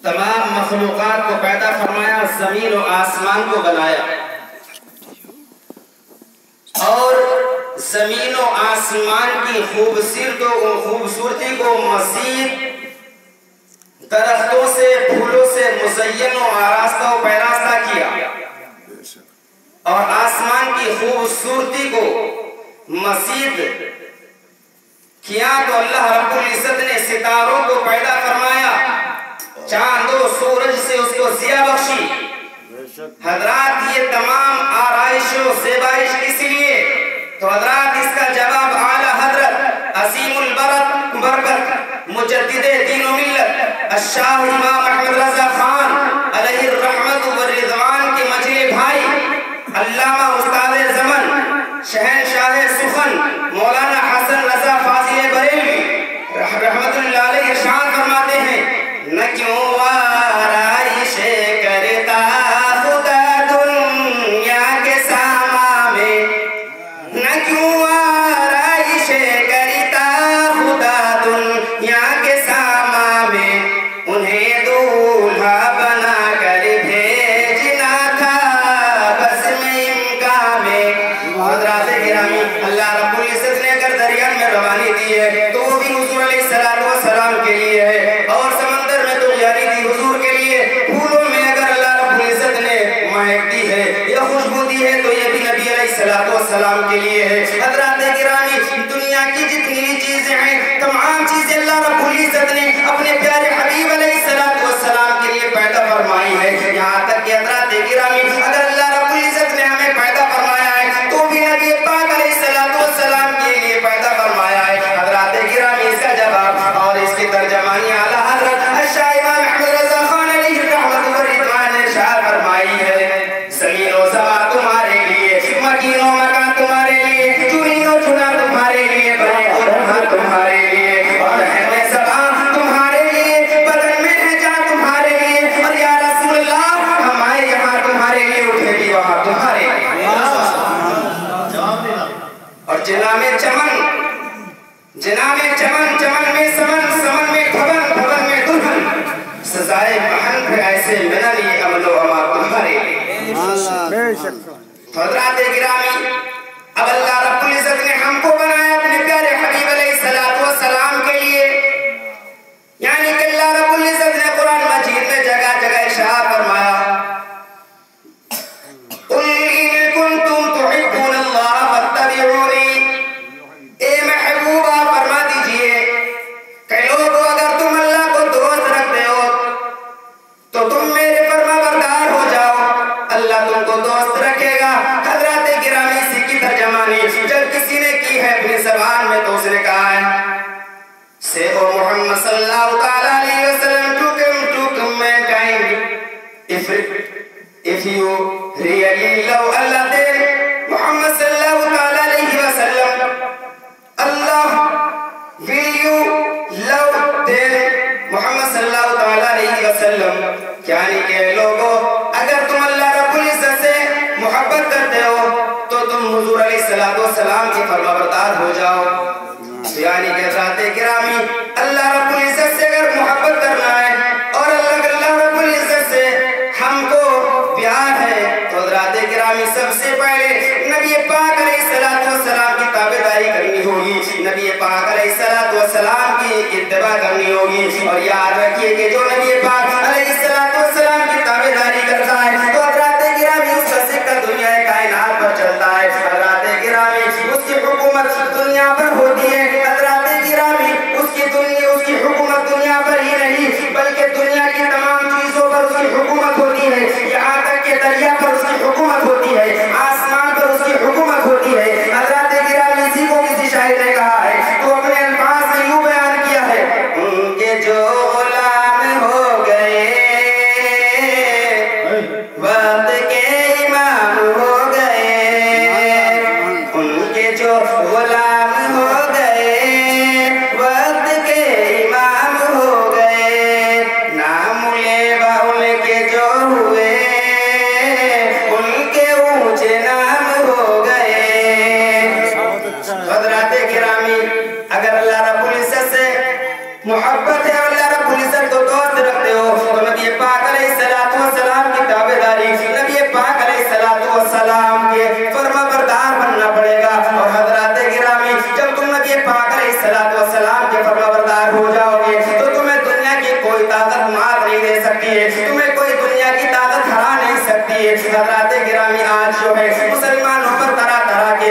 تمام مخلوقات کو پیدا فرمایا، زمین و آسمان کو بنایا، اور زمین و آسمان کی خوبصورتی کو مزید درختوں سے، پھولوں سے مزین و آراستہ و پیراستہ کیا، اور آسمان کی خوبصورتی کو مزید کیا تو اللہ رب العزت نے ستاروں کو پیدا فرمایا، چاند و سورج سے اس کو ضیاء بخشی۔ حضرات یہ تمام آرائش و زیبائش کس لیے؟ تو حضرات اس کا جواب اعلیٰ حضرت عظیم البرکت مجدد دین و ملت الشاہ امام احمد رضا خان علیہ الرحمت والرضوان کے مجلے بھائی علامہ استاد زمن شہنشاہ سخن مولانا حسن رضا فاضل بریلوی رحمت اللہ علیہ ارشاد فرماتے ہیں، نہ کیوں آرائش کرتا خدا دنیا کے ساما میں، نہ کیوں آرائش کرتا خدا دنیا کے ساما میں، انہیں دولہا بنا کر بھیجنا تھا بس میں امکان میں۔ حضرات گرامی، اللہ رب العزت نے اگر دریا میں روانی دی ہے تو وہ بھی حضور علیہ السلام کے لیے ہے، اور سمندر میں تو یاری دی حضور کے لیے، پھولوں میں اگر اللہ رب العزت نے مہک دی ہے یا خوشبو دی ہے تو یہ بھی نبی علیہ السلام کے لیے ہے۔ حضرات گرامی، دنیا کی جتنی بھی چیزیں ہیں تمام چیزیں اللہ رب العزت نے اپنے پیارے حبیب علیہ السلام کے لیے پیدا فرمائی ہے، یہاں تک کہ حضرات گرامی اگر اللہ رب العزت نے ہمیں پیدا فرمایا ہے تو بھی نبی پاک علیہ السلام کے لیے پیدا فرمایا ہے۔ حضرات گرامی، اس کا جواب اور اس کی ترجمانی اعلیٰ حضرت الشاہ امام احمد رضا خان علیہ الرحمت والرضوان نے ارشاد فرمائی ہے، زمین و زمان تمہارے لیے، مکین و مکان تمہارے لیے، چنی و چنا تمہارے لیے، بنے و بنا تمہارے لیے، اور ہے زبان تمہارے لیے، بدن میں ہے جان تمہارے لیے، اور یا رسول اللہ ہمارے یہاں تمہارے لیے اٹھے گی وہاں تمہارے لیے۔ اور جناب چمن، چمن میں سمن، سمن میں بھون، بھون میں دلہن، سزائے بہن پہ ایسے منلی امن و امان تمہارے لیے۔ حضرات گرامی، اب اللہ رب العزت نے ہم کو بنایا اپنے پیارے حبیب علیہ السلام کے لیے، یعنی کہ اللہ رب العزت نے قرآن مجید میں جگہ جگہ ارشاد فرمایا، قُلْ إِن كُنتُمْ تُحِبُّونَ اللَّهَ فَاتَّبِعُونِي، اے محبوبہ فرما دیجئے کہ لوگو اگر تم اللہ کو دوست رکھتے ہو تو تم میرے فرما بردار ہو جاؤ، اللہ تم کو دوست رکھے گا۔ حضرات گرامی، اسی کی ترجمانی جب کسی نے کی ہے اپنی زبان میں تو اس نے کہا ہے، Say, oh Muhammad sallallahu ta'ala alayhi wa sallam, to mankind, if you really love Allah, then Muhammad sallallahu ta'ala alayhi wa sallam, Allah will you love them Muhammad sallallahu ta'ala alayhi wa sallam، یعنی کہ لوگو اگر تم اللہ رب العزت سے محبت کرتے ہو تو تم حضور علیہ السلام کی فرما بردار ہو جاؤ۔ یعنی کہ حضرات گرامی، اللہ رب العزت سے اگر محبت کرنا ہے اور اللہ رب العزت سے ہم کو پیار ہے تو حضرات گرامی سب سے پہلے نبی پاک علیہ السلام کی تابعداری کرنی ہوگی، نبی پاک علیہ السلام کی اتباع کرنی ہوگی۔ اور یاد رکھیے کہ جو نبی پاک علیہ السلام کی تابعداری کرتا ہے تو حضرات گرامی اس کا سکہ دنیا کائنات پر چلتا ہے، حضرات گرامی اس کی حکومت دنیا پر ہوتی ہے، حضرات گرامی اس کی دنیا कोई ताकत मात नहीं दे सकती है, तुम्हें कोई दुनिया की ताकत हरा नहीं सकती है। हज़रात गिरामी, आज जो है मुसलमानों पर तरह तरह के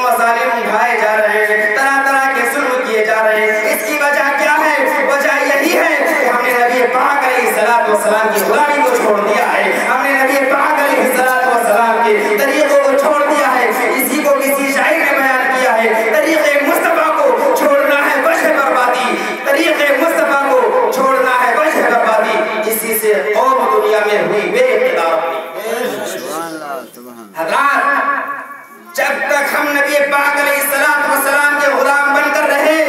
मज़ालिम उठाए जा रहे हैं, तरह तरह के जुल्म किए जा रहे हैं। इसकी वजह क्या है? वजह यही है कि हमने नबी पाक अलैहिस्सलातु वस्सलाम की गुलामी को छोड़ दिया है, हमने नबी पाक अलैहिस्सलातु वस्सलाम के तरीक़ों को छोड़ दिया है। इसी को किसी शायर ने बयान किया है, तरीक़े मुस्तफ़ा को छोड़ना है वजह बर्बादी, तरीक़े मुस्तफ़ा को छोड़ना है वजह बर्बादी। इसी से कौम दुनिया में हुई बेइक़्तिदार। हज़रात, जब तक हम नबी पाक अलैहिस्सलातु वस्सलाम के गुलाम बनकर रहे,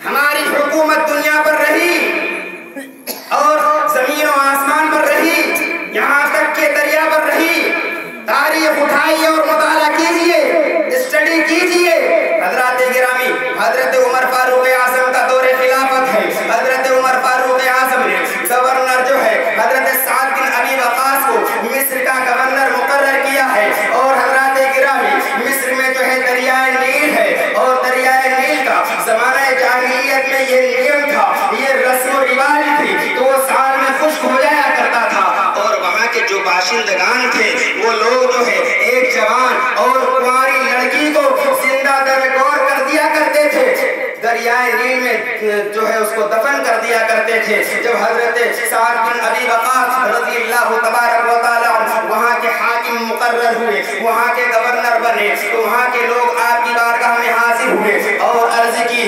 हमारी हुकूमत दुनिया पर रही और ज़मीन और आसमान पर रही, यहाँ तक के दरिया पर रही। तारीख उठाइए और मुताला कीजिए, स्टडी कीजिए। हज़रात गिरामी, हज़रत उमर फारूक आज़म का दौरे खिलाफत है। हज़रत उमर फारूक आज़म ने गवर्नर जो है हज़रत साद बिन अबी वक़ास को मिस्र का गवर्नर मुकर्रर किया है। और हज़रात गिरामी, मिस्र में जो है दरियाए नील है, और दरियाए नील का ज़माने जाहिलियत में ये नियम था, ये रस्म व रिवाज थी, तो वो साल में खुश्क हो जाया करता था। और वहाँ के जो बाशिंदगान थे वो लोग जो है एक जवान और कुंवारी लड़की को जिंदा दरगोर कर दिया करते थे, दरियाए नील में जो है उसको दफन कर दिया करते थे। जब हजरत साद बिन अबी वक़ास रज़ियल्लाहु तबारक व तआला वहाँ के हाकिम मुकर्रर हुए, वहाँ के गवर्नर बने, तो वहाँ के लोग आपकी बारगाह में हाजिर हुए और अर्ज की,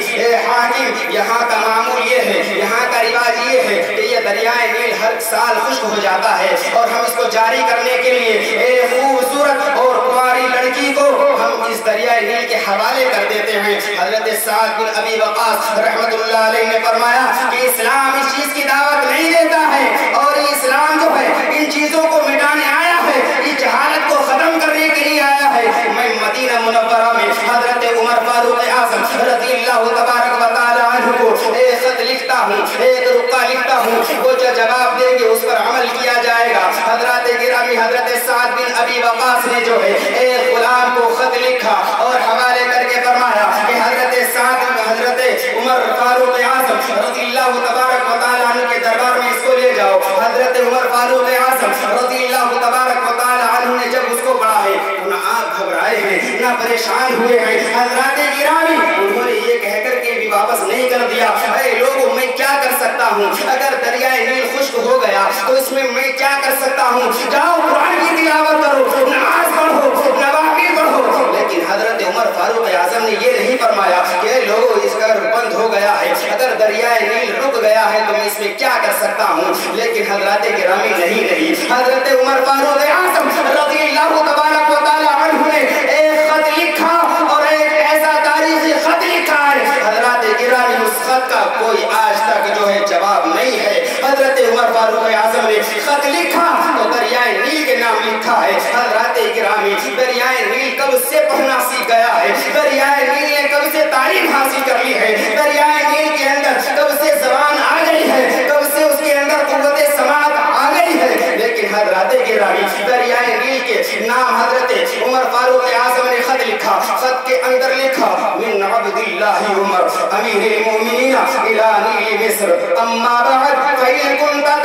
हाकिम, यहाँ का मामूल ये है, यहाँ का रिवाज ये है कि ये दरियाए नील हर साल खुश्क हो जाता है, और हम इसको जारी करने के लिए एक खूबसूरत और कुंवारी लड़की को हम इस दरियाए नील के हवाले कर देते हैं। हज़रत साद बिन अबी वक़ास रहमतुल्लाह अलैहि ने फरमाया कि इस्लाम इस चीज़ की दावत नहीं देता है, और इस्लाम जो है इन चीज़ों को मिटाने आया है, इस जहालत को ख़त्म करने के लिए आया है। मैं मदीना मुनव्वरा में हज़रत उमर फारूक आज़म रज़ियल्लाहु तबारक व तआला अन्हु को एक खत लिखता हूँ, एक रुक्का लिखता हूँ, वो जो जवाब देंगे उस पर अमल किया जाएगा। हज़रत गिरामी, हज़रत साद बिन अबी वक़ास ने जो है एक गुलाम को खत लिखा और हवाले करके फरमाया कि हज़रत साद, हज़रत उमर फारूक आज़म रज़ियल्लाहु तबारक व तआला अन्हु के दरबार में इसको ले जाओ। हज़रत उमर फारूक आज़म रज़ियल्लाहु तबारक व तआला अन्हु ने जब उसको पढ़ा है, ना आप घबराए हैं, ना परेशान हुए हैं। हज़रत गिरामी, उन्होंने ये कहकर के भी वापस नहीं कर दिया, अरे लोगों मैं क्या कर सकता हूँ, अगर दरियाए नील खुश्क हो गया तो इसमें मैं क्या कर सकता हूँ, जाओ कुरान की तिलावत करो, नमाज पढ़ो, नवाफिल पढ़ो। लेकिन हज़रत उमर फारूक आज़म ने ये नहीं फरमाया कि लोगों इसका बंद हो गया है, अगर दरियाए नील रुक गया है तो मैं इसमें क्या कर सकता हूँ। लेकिन हज़रत गिरामी नहीं, हज़रत उमर फारूक आज़म रज़ियल्लाहु तबारक व तआला अन्हु ने एक खत लिखा, और एक ऐसा तारीखी खत लिखा है, हज़रत गिरामी उस खत का कोई आज तक जो है जवाब नहीं है। हज़रत उमर फारूक आज़म ने खत लिखा तो दरियाए नील के नाम लिखा है। हज़रत गिरामी, दरियाए नील कब से पढ़ना सीख गया है, दरियाए नील ने कब से तारीफ हासिल कर ली है, दरियाए नील के अंदर कब से ज़बान आ गई है, कब से उसके अंदर कुव्वत समात आ गई है। लेकिन हज़रत गिरामी, दरियाए नील के नाम हज़रत उमर फारूक आज़म ने खत लिखा, खत के अंदर लिखा, मिन अब्दिल्लाहि उमर अमीरुल मोमिनीन इला नील मिस्र अम्मा बअद फ़इन कुंता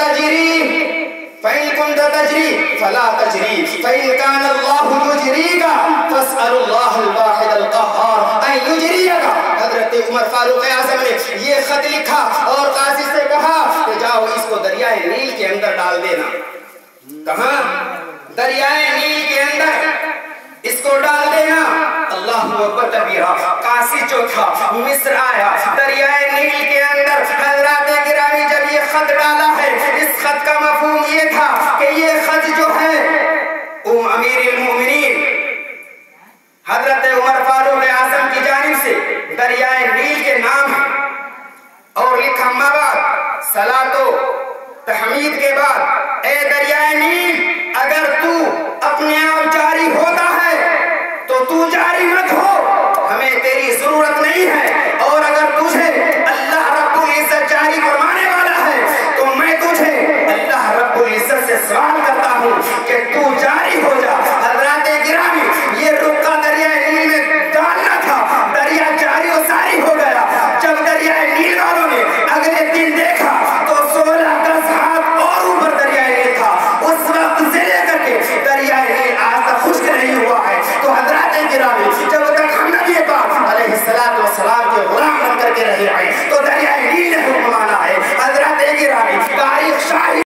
तजरी फला तजरी फ़इन कान अल्लाहु युजरीका फस्अलुल्लाहल वाहिदल क़हार अन युजरीका। हज़रत उमर फारूक आज़म ने ये खत लिखा और काज़ी से कहा कि जाओ इसको दरियाए नील के अंदर डाल देना। कहाँ? दरियाए नील के अंदर इसको डाल देना। अल्लाहु अकबर तबीरा। काशी जो था मिस्र आया, दरियाए नील के अंदर हज़रत गिरामी जब ये खत डाला है, इस खत का मफ़हूम ये था कि ये खत जो है अमीरुल मोमिनीन हज़रत उमर फारूक आज़म की जानिब से दरियाए नील के नाम है, और लिखा मबाद सलातो तहमीद के बाद, ए दरियाए नील, अगर तू अपने आप जारी होता है तो तू जारी मत हो, हमें तेरी जरूरत नहीं है, और अगर तुझे अल्लाह रब्बुल इज्जत जारी फरमाने वाला है तो मैं तुझे अल्लाह रब्बुल इज्जत से सवाल करता हूँ कि तू जारी हो जा। हज़रत गिरामी, ये रुक्का दरियाए नील में डालना था, दरिया जारी और सारी हो गया। जब दरियाए नील वालों ने अगले दिन देखा अलैहिस्सलाम के गुलाम बन करके रहे हैं। तो दरिया नील हुक्म माना है। हजरत